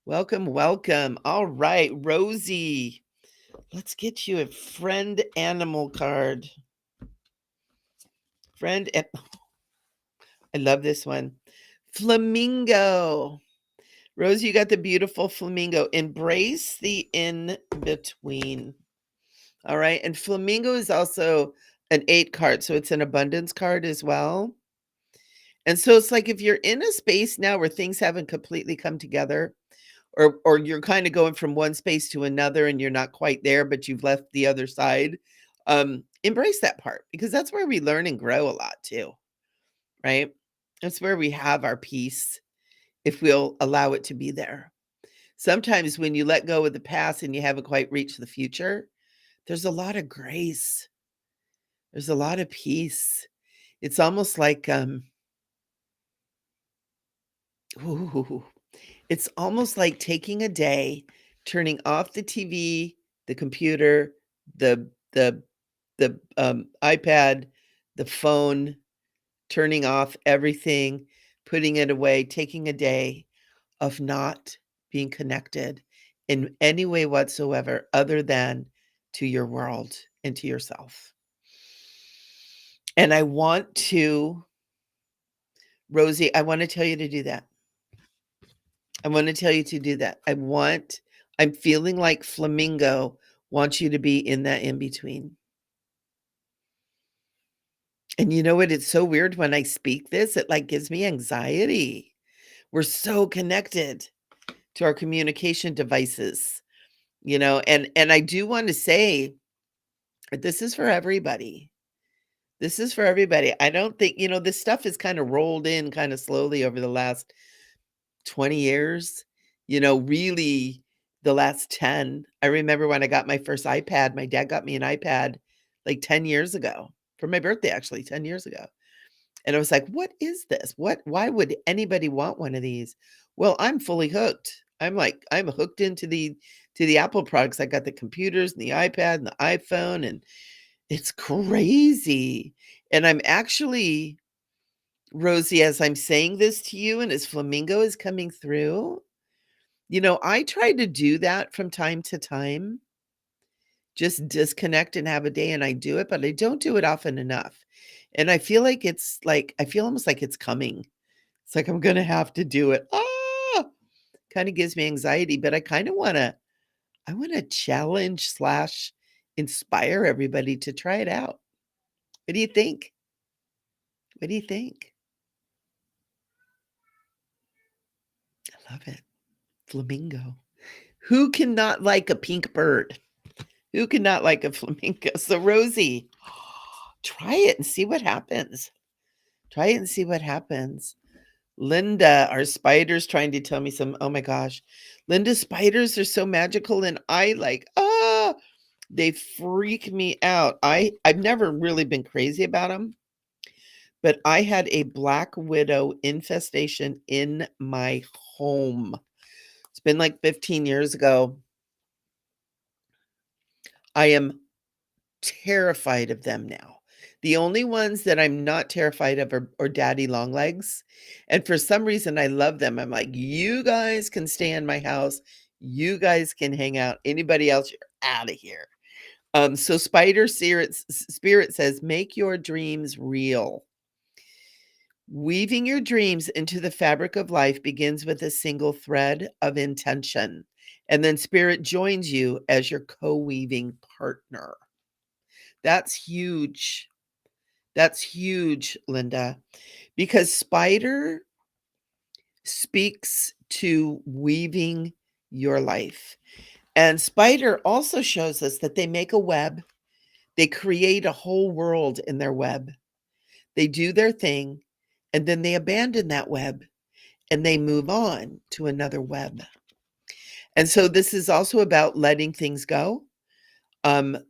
Welcome, welcome. All right, Rosie. Let's get you a friend animal card. I love this one. Flamingo. Rose, you got the beautiful flamingo. Embrace the in between. All right. And flamingo is also an 8 card. So it's an abundance card as well. And so it's like if you're in a space now where things haven't completely come together, or you're kind of going from one space to another and you're not quite there, but you've left the other side, embrace that part, because that's where we learn and grow a lot too, right? That's where we have our peace if we'll allow it to be there. Sometimes when you let go of the past and you haven't quite reached the future, there's a lot of grace. There's a lot of peace. It's almost like ooh, it's almost like taking a day, turning off the TV, the computer, the iPad, the phone, turning off everything, putting it away, taking a day. of not being connected in any way whatsoever other than to your world and to yourself. And I want to Rosie, I wanna tell you to do that. I wanna tell you to do that. I'm feeling like Flamingo wants you to be in that in between. And you know what? It's so weird when I speak this, it, like, gives me anxiety. We're so connected to our communication devices, and I do wanna say, this is for everybody. This is for everybody. I don't think this stuff has kinda rolled in kinda slowly over the last 20 years, really the last 10. I remember when I got my first iPad, my dad got me an iPad like 10 years ago, for my birthday, actually, 10 years ago. And I was like, "What is this? Why would anybody want one of these?" Well, I'm fully hooked. I'm hooked into the Apple products. I got the computers and the iPad and the iPhone, and it's crazy. And I'm actually, Rosie, as I'm saying this to you and as Flamingo is coming through, I try to do that from time to time, just disconnect and have a day, and I do it, but I don't do it often enough. And I feel almost like it's coming. It's like I'm gonna have to do it. Kinda gives me anxiety, but I wanna challenge/inspire slash inspire everybody to try it out. What do you think? What do you think? I love it. Flamingo. Who cannot like a pink bird? Who cannot like a flamingo? So, Rosie, try it and see what happens. Try it and see what happens. Linda, are spiders trying to tell me some oh my gosh. Linda, spiders are so magical and they freak me out. I've never really been crazy about them, but I had a black widow infestation in my home. It's been like 15 years ago. I am terrified of them now. The only ones that I'm not terrified of are daddy long legs, and for some reason, I love them. I'm like, "You guys can stay in my house. You guys can hang out. Anybody else, you're out of here." So Spirit says, "Make your dreams real." Weaving your dreams into the fabric of life begins with a single thread of intention, and then Spirit joins you as your co-weaving partner. That's huge. That's huge, Linda, because Spider speaks to weaving your life. And Spider also shows us that they make a web, they create a whole world in their web. They do their thing, and then they abandon that web and they move on to another web. And so this is also about letting things go,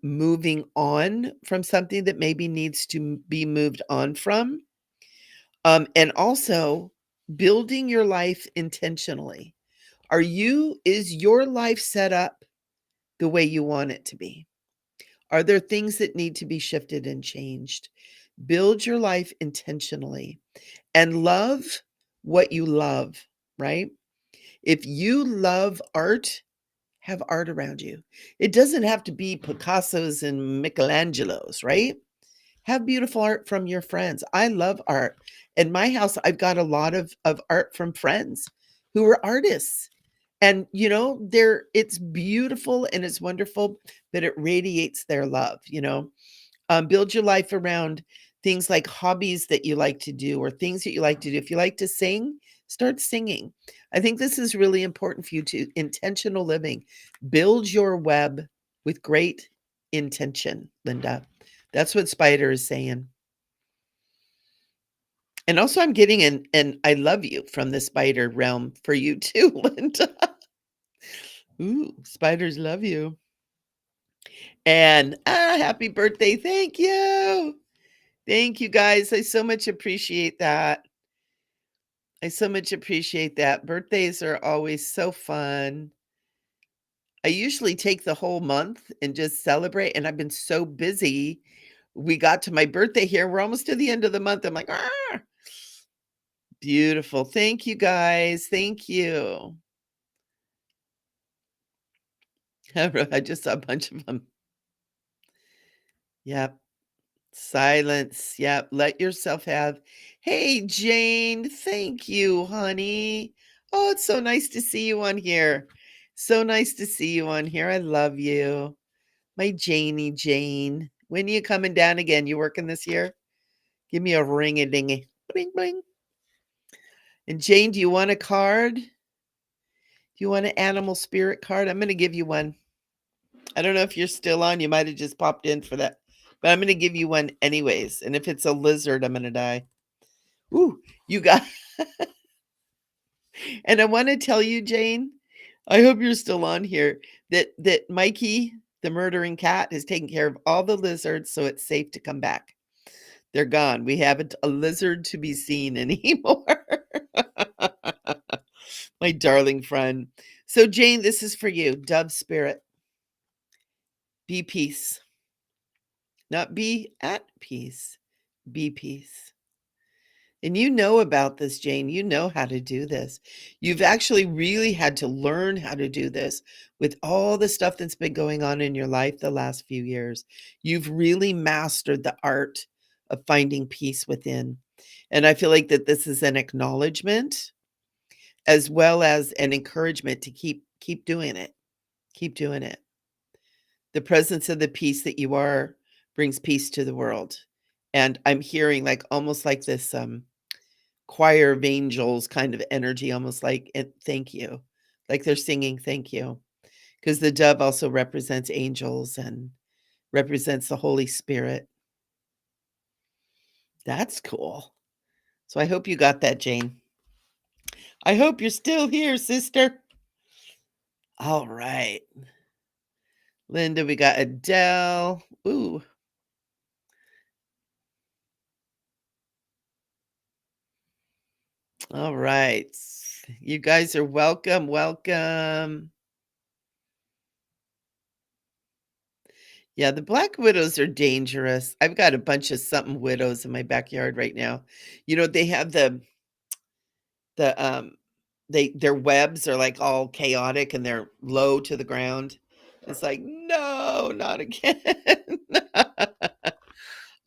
moving on from something that maybe needs to be moved on from, and also building your life intentionally. Is your life set up the way you want it to be? Are there things that need to be shifted and changed? Build your life intentionally and love what you love, right? If you love art, have art around you. It doesn't have to be Picasso's and Michelangelo's, right? Have beautiful art from your friends. I love art. In my house, I've got a lot of art from friends who are artists. And it's beautiful and it's wonderful, but it radiates their love. Build your life around things like hobbies that you like to do or things that you like to do. If you like to sing, start singing. I think this is really important for you to intentional living. Build your web with great intention, Linda. That's what Spider is saying. And also I'm getting an I love you from the spider realm for you too, Linda. Ooh, spiders love you. And happy birthday. Thank you. Thank you guys. I so much appreciate that. I so much appreciate that. Birthdays are always so fun. I usually take the whole month and just celebrate, and I've been so busy. We got to my birthday here. We're almost to the end of the month. I'm like, Beautiful. Thank you, guys. Thank you. I just saw a bunch of them. Yep. Silence. Yep. Let yourself have. Hey, Jane. Thank you, honey. Oh, it's so nice to see you on here. So nice to see you on here. I love you. My Janie Jane. When are you coming down again? You working this year? Give me a ring a dingy. Bling bling. And Jane, do you want a card? Do you want an animal spirit card? I'm going to give you one. I don't know if you're still on. You might have just popped in for that. But I'm going to give you one anyways. And if it's a lizard, I'm going to die. Ooh, you got. And I want to tell you, Jane, I hope you're still on here, that Mikey, the murdering cat, is taking care of all the lizards, so it's safe to come back. They're gone. We haven't a lizard to be seen anymore. My darling friend. So, Jane, this is for you. Dove spirit. Be peace. Not be at peace. Be peace. And you know about this, Jane. You know how to do this. You've actually really had to learn how to do this with all the stuff that's been going on in your life the last few years. You've really mastered the art of finding peace within. And I feel like that this is an acknowledgement as well as an encouragement to keep doing it. Keep doing it. The presence of the peace that you are brings peace to the world. And I'm hearing like almost like this choir of angels kind of energy, almost like thank you. Like they're singing thank you. Because the dove also represents angels and represents the Holy Spirit. That's cool. So I hope you got that, Jane. I hope you're still here, sister. All right. Linda, we got Adele. Ooh. All right. You guys are welcome. Welcome. Yeah, the black widows are dangerous. I've got a bunch of something widows in my backyard right now. You know, they have the their webs are like all chaotic and they're low to the ground. It's like, no, not again.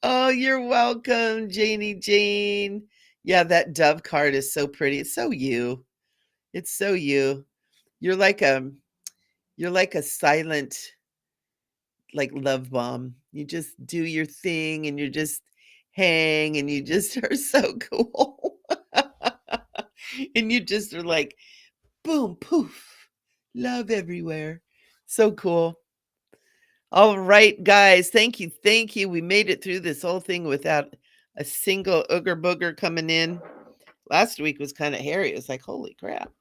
Oh, you're welcome, Janie Jane. Yeah, that dove card is so pretty. It's so you. It's so you. You're like a you're like a silent like love bomb. You just do your thing and you just hang and you just are so cool. And you just are like boom, poof, love everywhere. So cool. All right, guys. Thank you. Thank you. We made it through this whole thing without a single ooger booger coming in. Last week was kind of hairy. It was like, holy crap.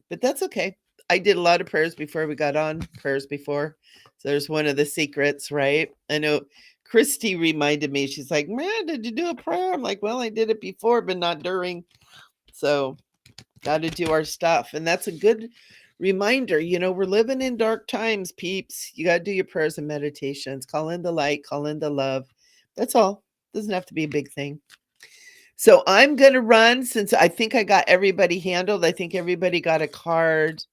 But that's okay. I did a lot of prayers before we got on, prayers before. So there's one of the secrets, right? I know Christy reminded me, she's like, man, did you do a prayer? I'm like, well, I did it before, but not during. So got to do our stuff. And that's a good reminder. You know, we're living in dark times, peeps. You got to do your prayers and meditations. Call in the light, call in the love. That's all. Doesn't have to be a big thing. So I'm going to run since I think I got everybody handled. I think everybody got a card.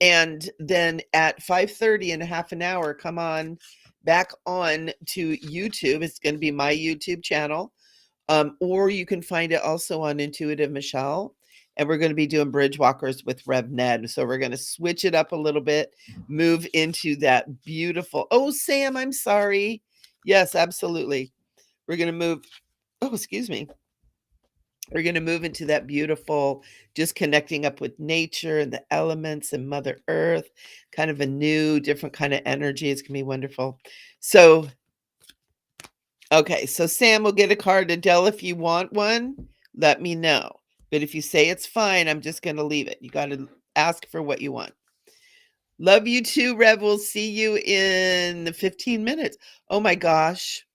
And then at 5:30 in a half an hour, come on back on to YouTube. It's going to be my YouTube channel. Or you can find it also on Intuitive Michelle. And we're going to be doing bridge walkers with Rev Ned. So we're going to switch it up a little bit, move into that beautiful. Oh, Sam, I'm sorry. Yes, absolutely. We're going to move. Oh, excuse me. We're going to move into that beautiful, just connecting up with nature and the elements and Mother Earth, kind of a new, different kind of energy. It's going to be wonderful. So, okay. So Sam will get a card. Adele, if you want one, let me know. But if you say it's fine, I'm just going to leave it. You got to ask for what you want. Love you too, Rev. We'll see you in 15 minutes. Oh my gosh.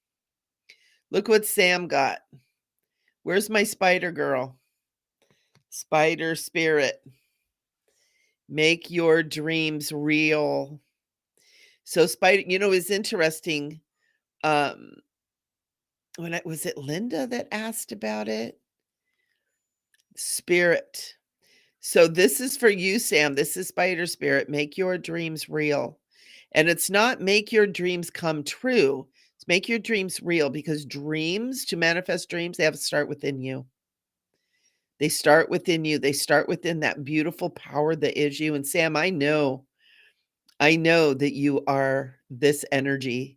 Look what Sam got. Where's my spider girl? Spider spirit. Make your dreams real. So spider, you know, it's interesting. Um, was it Linda that asked about it? Spirit. So this is for you, Sam. This is Spider Spirit. Make your dreams real. And it's not make your dreams come true. It's make your dreams real, because dreams, to manifest dreams, they have to start within you. They start within you. They start within that beautiful power that is you. And Sam, I know that you are this energy.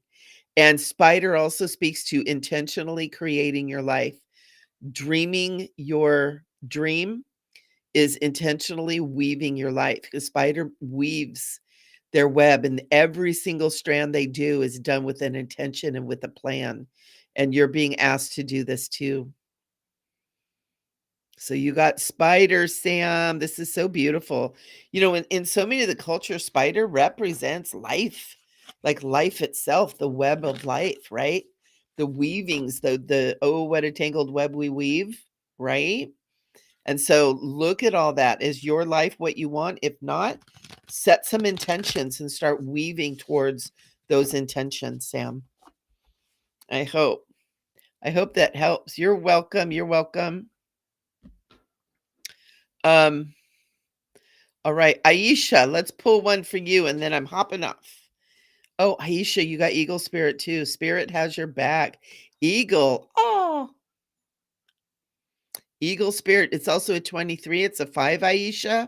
And Spider also speaks to intentionally creating your life. Dreaming your dream is intentionally weaving your life, because Spider weaves their web, and every single strand they do is done with an intention and with a plan. And you're being asked to do this too. So you got Spider, Sam. This is so beautiful. In so many of the cultures, Spider represents life, like life itself, the web of life, right? The weavings, the oh, what a tangled web we weave, right? And so look at all that. Is your life what you want? If not, set some intentions and start weaving towards those intentions, Sam. I hope. I hope that helps. You're welcome. You're welcome. Um, all right, Aisha, let's pull one for you and then I'm hopping off. Oh, Aisha, you got Eagle Spirit too. Spirit has your back. Eagle. Oh, Eagle Spirit. It's also a 23. It's a 5, Aisha.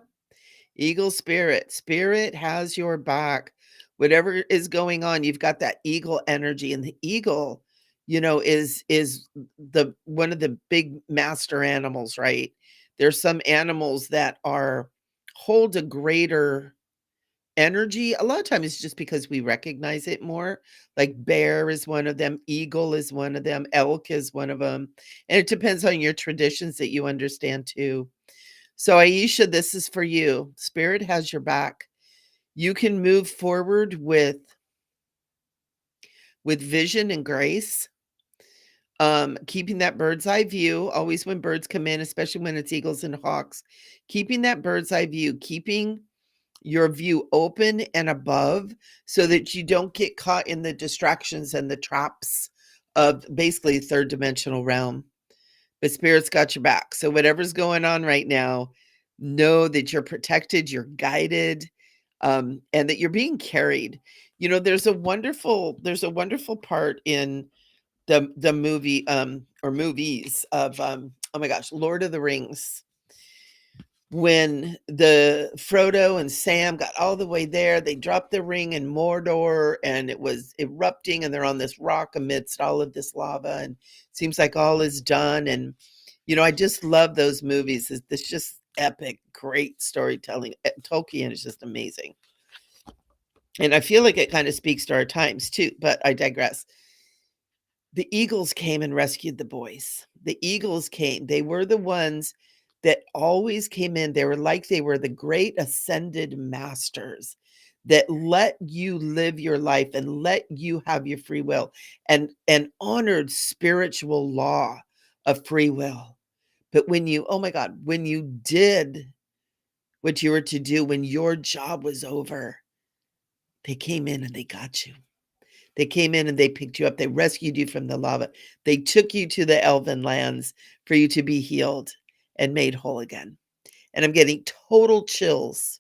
Eagle Spirit. Spirit has your back. Whatever is going on, you've got that eagle energy. And the eagle, is the one of the big master animals, right? There's some animals that hold a greater energy. A lot of times it's just because we recognize it more. Like bear is one of them, eagle is one of them, elk is one of them. And it depends on your traditions that you understand too. So Aisha, this is for you. Spirit has your back. You can move forward with vision and grace. Keeping that bird's eye view, always when birds come in, especially when it's eagles and hawks, keeping that bird's eye view, keeping your view open and above, so that you don't get caught in the distractions and the traps of basically third dimensional realm. But Spirit's got your back. So whatever's going on right now, know that you're protected, you're guided, and that you're being carried. There's a wonderful part in the movie, or movies of, oh my gosh, Lord of the Rings, when the Frodo and Sam got all the way there. They dropped the ring in Mordor and it was erupting, and they're on this rock amidst all of this lava, and it seems like all is done. And I just love those movies. It's just epic, great storytelling. Tolkien is just amazing. And I feel like it kind of speaks to our times too, but I digress. The Eagles came and rescued the boys. The Eagles came. They were the ones that always came in. They were the great ascended masters that let you live your life and let you have your free will, and honored spiritual law of free will. But oh my God, when you did what you were to do, when your job was over, they came in and they got you. They came in and they picked you up. They rescued you from the lava. They took you to the elven lands for you to be healed and made whole again. And I'm getting total chills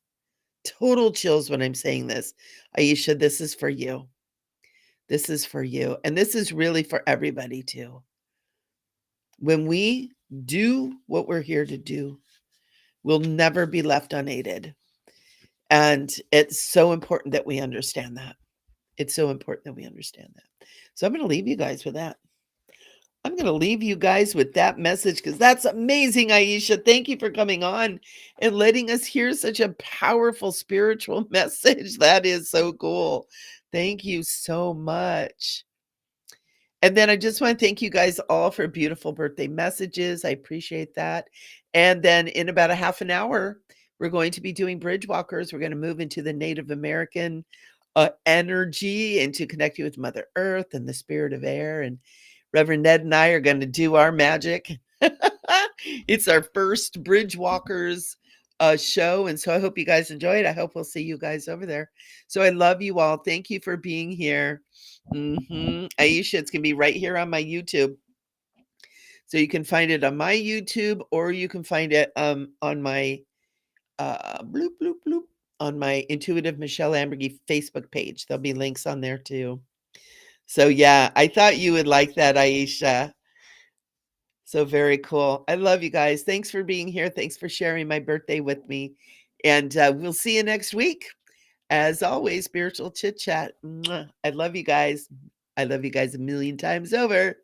when I'm saying this. Aisha, this is for you. This is for you. And this is really for everybody too. When we do what we're here to do, we'll never be left unaided. And it's so important that we understand that. It's so important that we understand that. So I'm going to leave you guys with that. I'm going to leave you guys with that message, because that's amazing, Aisha. Thank you for coming on and letting us hear such a powerful spiritual message. That is so cool. Thank you so much. And then I just want to thank you guys all for beautiful birthday messages. I appreciate that. And then in about a half an hour, we're going to be doing bridge walkers. We're going to move into the Native American energy, and to connect you with Mother Earth and the spirit of air. And Reverend Ned and I are going to do our magic. It's our first Bridge Walkers show. And so I hope you guys enjoy it. I hope we'll see you guys over there. So I love you all. Thank you for being here. Aisha, it's going to be right here on my YouTube. So you can find it on my YouTube, or you can find it on my bloop bloop bloop on my Intuitive Michele Amburgey Facebook page. There'll be links on there too. So yeah, I thought you would like that, Aisha. So very cool. I love you guys. Thanks for being here. Thanks for sharing my birthday with me. And we'll see you next week. As always, spiritual chit chat. Mwah. I love you guys. I love you guys a million times over.